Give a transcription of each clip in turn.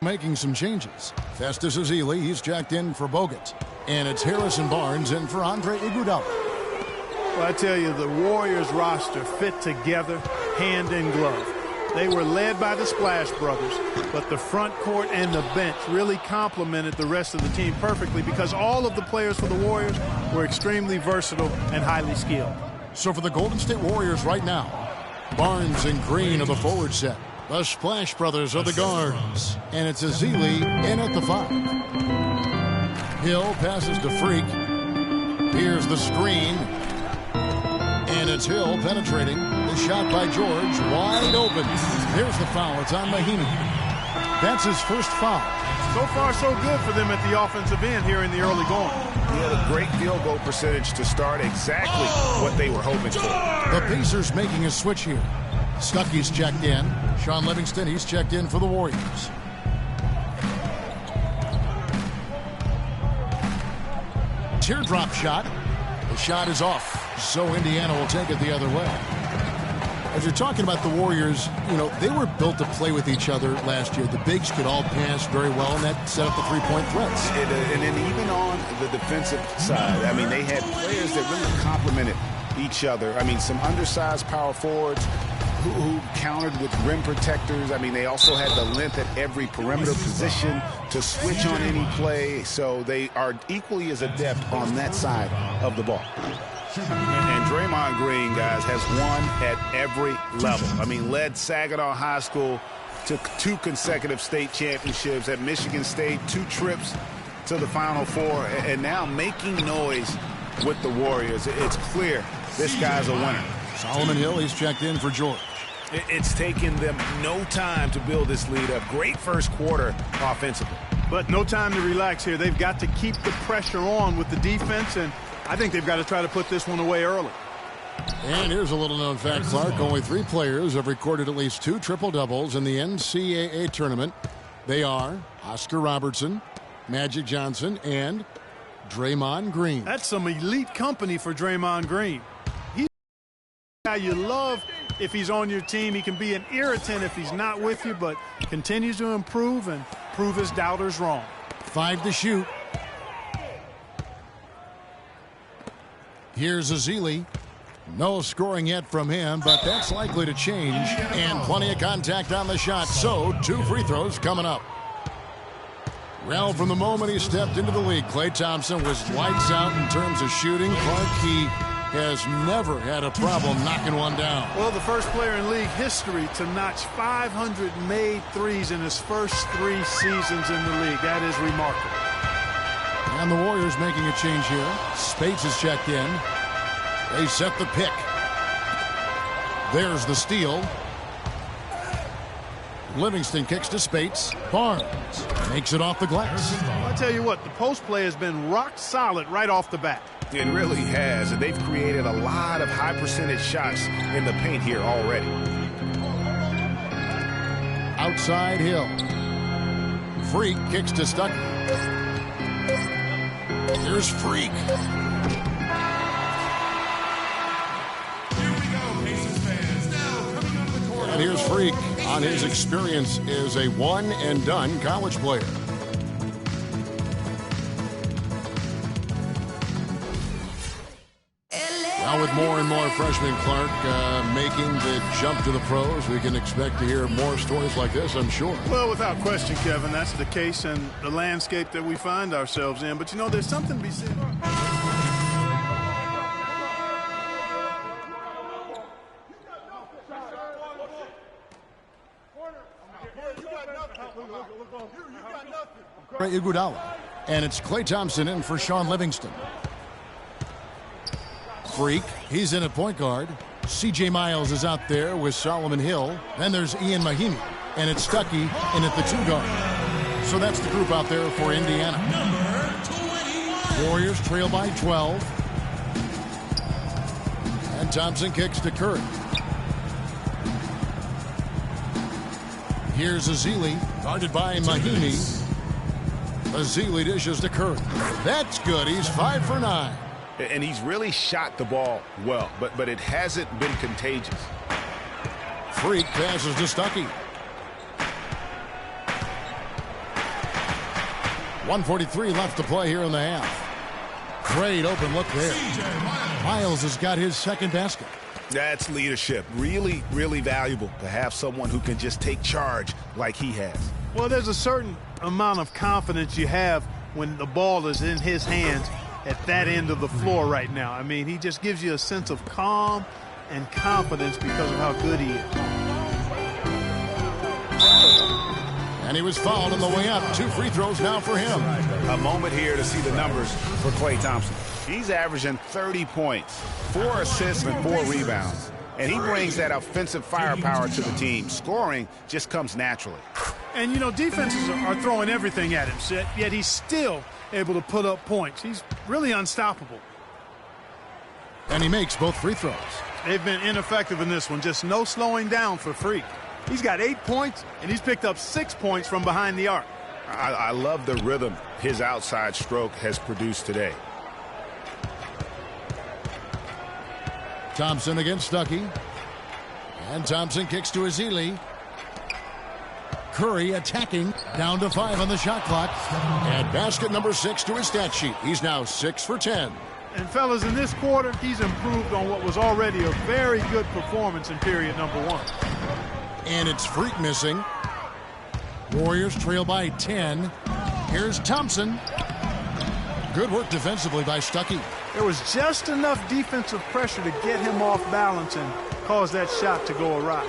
Making some changes. Festus Ezeli, he's checked in for Bogut. And it's Harrison Barnes in for Andre Iguodala. Well, I tell you, the Warriors roster fit together hand in glove. They were led by the Splash Brothers, but the front court and the bench really complemented the rest of the team perfectly because all of the players for the Warriors were extremely versatile and highly skilled. So for the Golden State Warriors right now, Barnes and Green are the forward set. The Splash Brothers are the guards. And it's Ezeli in at the 5. Hill passes to Freak. Here's the screen. And it's Hill penetrating. The shot by George, wide open. Here's the foul. It's on Mahinmi. That's his first foul. So far, so good for them at the offensive end here in the early going. He had a great field goal percentage to start, exactly what they were hoping for. The Pacers making a switch here. Stuckey's checked in. Sean Livingston, he's checked in for the Warriors. Teardrop shot. The shot is off. So Indiana will take it the other way. As you're talking about the Warriors, you know, they were built to play with each other last year. The bigs could all pass very well, and that set up the three-point threats. And then even on the defensive side, I mean, they had players that really complemented each other. I mean, some undersized power forwards who countered with rim protectors. I mean, they also had the length at every perimeter position to switch on any play. So they are equally as adept on that side of the ball. And Draymond Green, guys, has won at every level. I mean, led Saginaw High School to 2 consecutive state championships at Michigan State, 2 trips to the Final Four, and now making noise with the Warriors. It's clear this guy's a winner. Solomon Hill, he's checked in for George. It's taken them no time to build this lead up. Great first quarter offensively. But no time to relax here. They've got to keep the pressure on with the defense, and I think they've got to try to put this one away early. And here's a little-known fact, Clark. Only 3 players have recorded at least 2 triple-doubles in the NCAA tournament. They are Oscar Robertson, Magic Johnson, and Draymond Green. That's some elite company for Draymond Green. He's a guy you love if he's on your team. He can be an irritant if he's not with you, but continues to improve and prove his doubters wrong. 5 to shoot. Here's Ezeli. No scoring yet from him, but that's likely to change. And plenty of contact on the shot, so 2 free throws coming up. Well, from the moment he stepped into the league, Klay Thompson was lights out in terms of shooting. Clark, he has never had a problem knocking one down. Well, the first player in league history to notch 500 made threes in his first 3 seasons in the league. That is remarkable. And the Warriors making a change here. Spates is checked in. They set the pick. There's the steal. Livingston kicks to Spates. Barnes makes it off the glass. I'll tell you what, the post play has been rock solid right off the bat. It really has, and they've created a lot of high percentage shots in the paint here already. Outside Hill. Freak kicks to Stuckey. Here's Freak. And here's Freak on his experience as a one-and-done college player. Now with more and more freshmen, Clark, making the jump to the pros, we can expect to hear more stories like this, I'm sure. Well, without question, Kevin, that's the case in the landscape that we find ourselves in. But, you know, there's something to be said. Iguodala. And it's Klay Thompson in for Sean Livingston. Freak, he's in at point guard. C.J. Miles is out there with Solomon Hill. Then there's Ian Mahinmi. And it's Stuckey in at the 2 guard. So that's the group out there for Indiana. Warriors trail by 12. And Thompson kicks to Curry. Here's Ezeli, guarded by Mahinmi. Ezeli dishes to Curry. That's good. He's 5 for 9. And he's really shot the ball well, but it hasn't been contagious. Freak passes to Stuckey. 1:43 left to play here in the half. Great open look there. Miles has got his second basket. That's leadership. Really, really valuable to have someone who can just take charge like he has. Well, there's a certain amount of confidence you have when the ball is in his hands at that end of the floor right now. I mean, he just gives you a sense of calm and confidence because of how good he is. And he was fouled on the way up. 2 free throws now for him. A moment here to see the numbers for Klay Thompson. He's averaging 30 points, 4 assists, and 4 rebounds. And he brings that offensive firepower to the team. Scoring just comes naturally. And, you know, defenses are throwing everything at him, yet he's still able to put up points. He's really unstoppable. And he makes both free throws. They've been ineffective in this one. Just no slowing down for Freak. He's got 8 points, and he's picked up 6 points from behind the arc. I love the rhythm his outside stroke has produced today. Thompson against Stuckey. And Thompson kicks to Ezeli. Curry attacking, down to 5 on the shot clock. And basket number 6 to his stat sheet. He's now 6 for 10. And fellas, in this quarter, he's improved on what was already a very good performance in period number 1. And it's Freak missing. Warriors trail by 10. Here's Thompson. Good work defensively by Stuckey. There was just enough defensive pressure to get him off balance and cause that shot to go awry.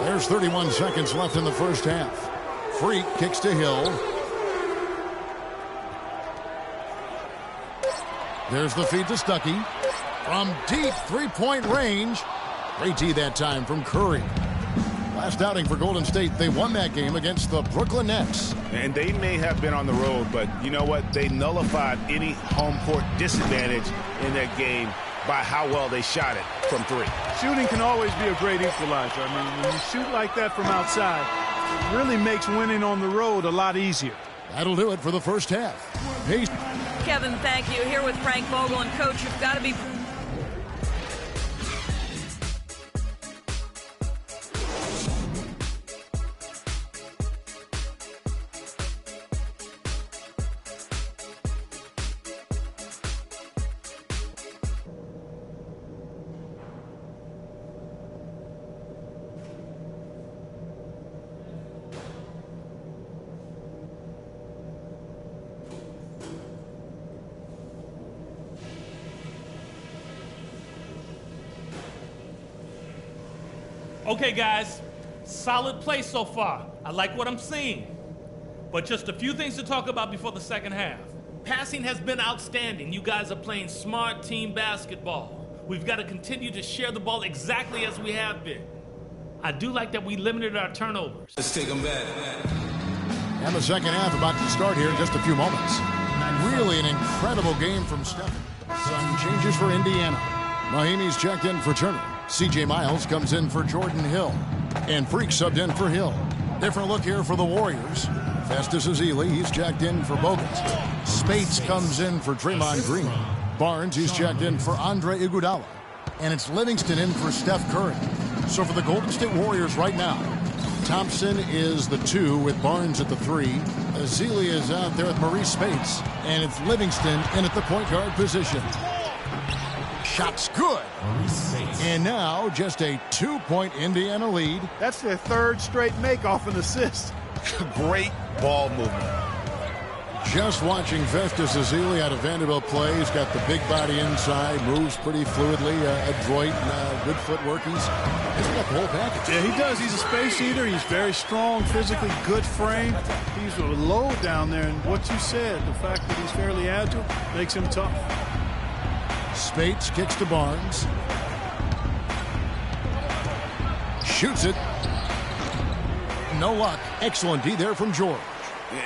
There's 31 seconds left in the first half. Freak kicks to Hill. There's the feed to Stuckey. From deep three-point range. Great D that time from Curry. Last outing for Golden State, they won that game against the Brooklyn Nets. And they may have been on the road, but you know what? They nullified any home court disadvantage in that game by how well they shot it from 3. Shooting can always be a great equalizer. I mean, when you shoot like that from outside, it really makes winning on the road a lot easier. That'll do it for the first half. Peace. Kevin, thank you. Here with Frank Vogel. And, Coach, you've got to be... Okay, guys, solid play so far. I like what I'm seeing. But just a few things to talk about before the second half. Passing has been outstanding. You guys are playing smart team basketball. We've got to continue to share the ball exactly as we have been. I do like that we limited our turnovers. Let's take them back. And the second half about to start here in just a few moments. Really an incredible game from Stephen. Some changes for Indiana. Mahimi's checked in for Turner. C.J. Miles comes in for Jordan Hill. And Freak subbed in for Hill. Different look here for the Warriors. Festus Ezeli, he's checked in for Bogut. Spates comes in for Draymond Green. Barnes, he's checked in for Andre Iguodala. And it's Livingston in for Steph Curry. So for the Golden State Warriors right now, Thompson is the 2 with Barnes at the 3. Ezeli is out there with Maurice Spates. And it's Livingston in at the point guard position. Shot's good. And now just a 2-point Indiana lead. That's their 3rd straight make off an assist. Great ball movement. Just watching Festus Ezeli out of Vanderbilt play. He's got the big body inside, moves pretty fluidly, adroit, good footwork. He's got the whole package. Yeah, he does. He's a space eater. He's very strong, physically good frame. He's a load down there. And what you said, the fact that he's fairly agile, makes him tough. Spates kicks to Barnes. Shoots it. No luck. Excellent D there from George.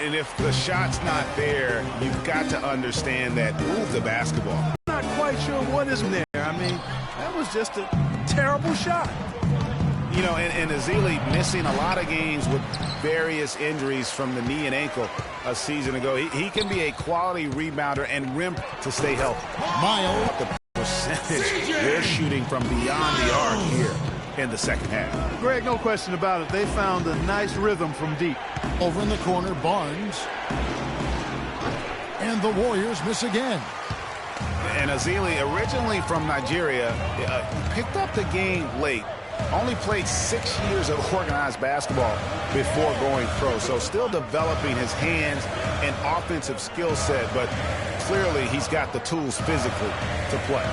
And if the shot's not there, you've got to understand that move the basketball. I'm not quite sure what is there. I mean, that was just a terrible shot. You know, and Ezeli missing a lot of games with various injuries from the knee and ankle a season ago. He can be a quality rebounder and rim to stay healthy. Miles. The percentage they're shooting from beyond the arc here. in the second half. Greg, no question about it. They found a nice rhythm from deep. Over in the corner, Barnes. And the Warriors miss again. And Azili, originally from Nigeria, picked up the game late. Only played 6 years of organized basketball before going pro. So still developing his hands and offensive skill set, but clearly he's got the tools physically to play.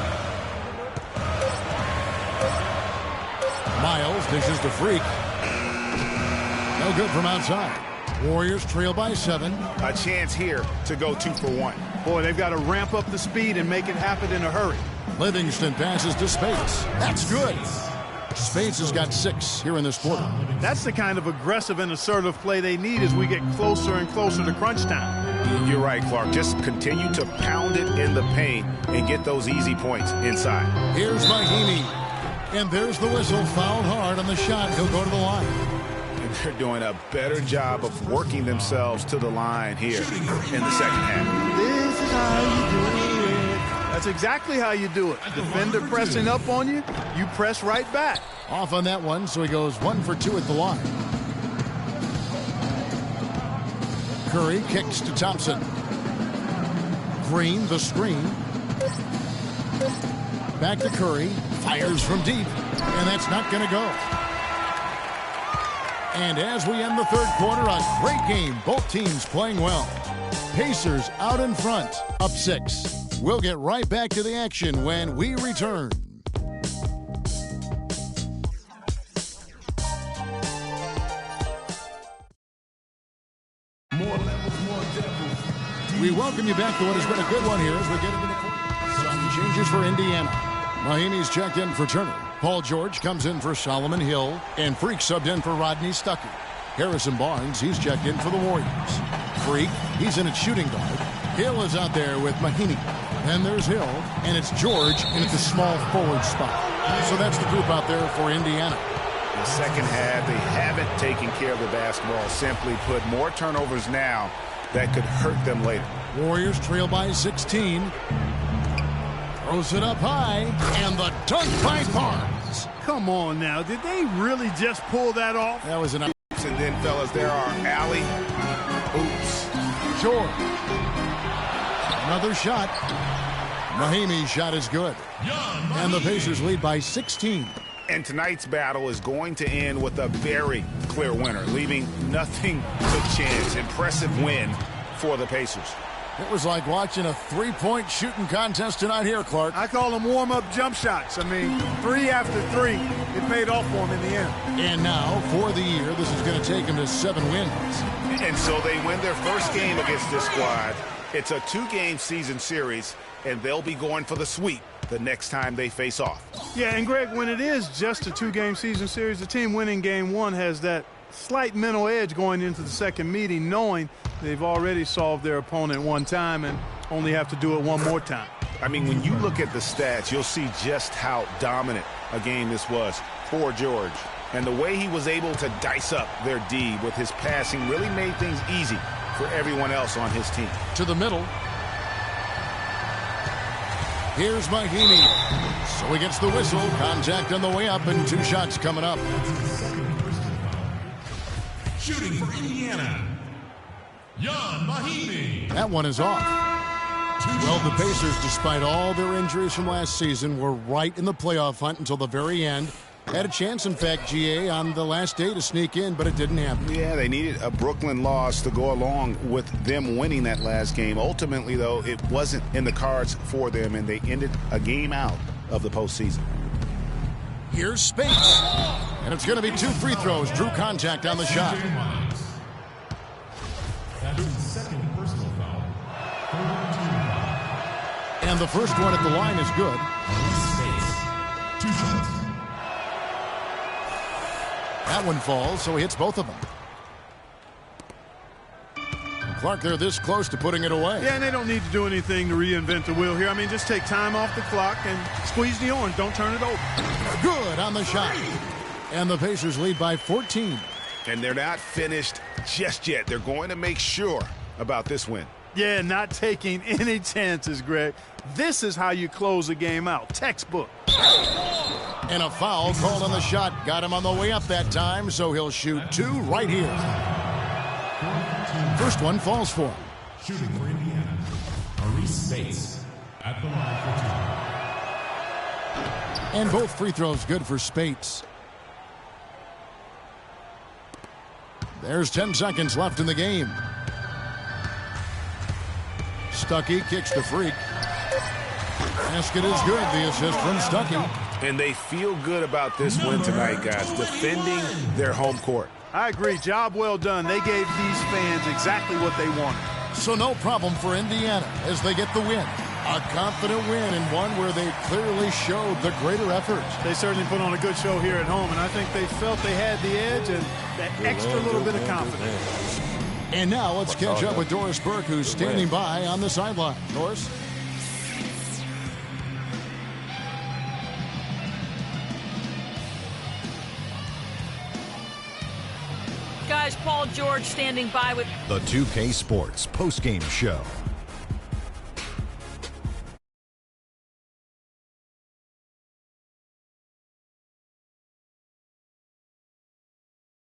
Miles dishes to Freak. No good from outside. Warriors trail by 7. A chance here to go 2 for 1. Boy, they've got to ramp up the speed and make it happen in a hurry. Livingston passes to Spates. That's good. Spates has got 6 here in this quarter. That's the kind of aggressive and assertive play they need as we get closer and closer to crunch time. You're right, Clark. Just continue to pound it in the paint and get those easy points inside. Here's Mahimi. And there's the whistle. Fouled hard on the shot. He'll go to the line. And they're doing a better job of working themselves to the line here in the second half. This is how you do it. That's exactly how you do it. Defender pressing up on you, you press right back. Off on that one, so he goes 1 for 2 at the line. Curry kicks to Thompson. Green, the screen. Back to Curry. Fires from deep. And that's not going to go. And as we end the third quarter, a great game. Both teams playing well. Pacers out in front, up 6. We'll get right back to the action when we return. We welcome you back to what has been a good one here as we get into the quarter. Some changes for Indiana. Mahimi's checked in for Turner. Paul George comes in for Solomon Hill. And Freak subbed in for Rodney Stuckey. Harrison Barnes, he's checked in for the Warriors. Freak, he's in at shooting guard. Hill is out there with Mahimi. Then there's Hill, and it's George in at the small forward spot. So that's the group out there for Indiana. In the second half, they haven't taken care of the basketball. Simply put, more turnovers now that could hurt them later. Warriors trail by 16. Throws it up high, and the dunk by Barnes. Come on now, did they really just pull that off? That was an... And then, fellas, there are alley oops. George. Another shot. Mahimi's shot is good. And the Pacers lead by 16. And tonight's battle is going to end with a very clear winner, leaving nothing to chance. Impressive win for the Pacers. It was like watching a three-point shooting contest tonight here, Clark. I call them warm-up jump shots. I mean, 3 after 3, it paid off for them in the end. And now, for the year, this is going to take them to 7 wins. And so they win their first game against this squad. It's a 2-game season series, and they'll be going for the sweep the next time they face off. Yeah, and Greg, when it is just a 2-game season series, the team winning game 1 has that slight mental edge going into the second meeting, knowing they've already solved their opponent one time and only have to do it one more time. I mean, when you look at the stats, you'll see just how dominant a game this was for George. And the way he was able to dice up their D with his passing really made things easy for everyone else on his team. To the middle. Here's Mahimi. So he gets the whistle. Contact on the way up and 2 shots coming up. Shooting for Indiana, Jan Mahimi. That one is off. Well, the Pacers, despite all their injuries from last season, were right in the playoff hunt until the very end. Had a chance, in fact, GA, on the last day to sneak in, but it didn't happen. Yeah, they needed a Brooklyn loss to go along with them winning that last game. Ultimately, though, it wasn't in the cards for them, and they ended a game out of the postseason. Here's Spates. And it's going to be 2 free throws. Drew contact on the shot. That is the second personal foul. And the first one at the line is good. 2 shots. That one falls, so he hits both of them. Clark, they're this close to putting it away. Yeah, and they don't need to do anything to reinvent the wheel here. I mean, just take time off the clock and squeeze the orange. Don't turn it over. Good on the shot. And the Pacers lead by 14. And they're not finished just yet. They're going to make sure about this win. Yeah, not taking any chances, Greg. This is how you close a game out. Textbook. And a foul called on the shot. Got him on the way up that time, so he'll shoot 2 right here. First one falls for him. Shooting for Indiana, Maurice Bates at the line for 2. And both free throws good for Spates. There's 10 seconds left in the game. Stuckey kicks the freak. Basket is good. The assist from Stuckey. And they feel good about this win tonight, guys, defending their home court. I agree. Job well done. They gave these fans exactly what they wanted. So no problem for Indiana as they get the win. A confident win and one where they clearly showed the greater effort. They certainly put on a good show here at home, and I think they felt they had the edge and that extra little bit of confidence. And now let's catch up with Doris Burke, who's standing by on the sideline. Doris? Guys, Paul George standing by with The 2K Sports postgame show.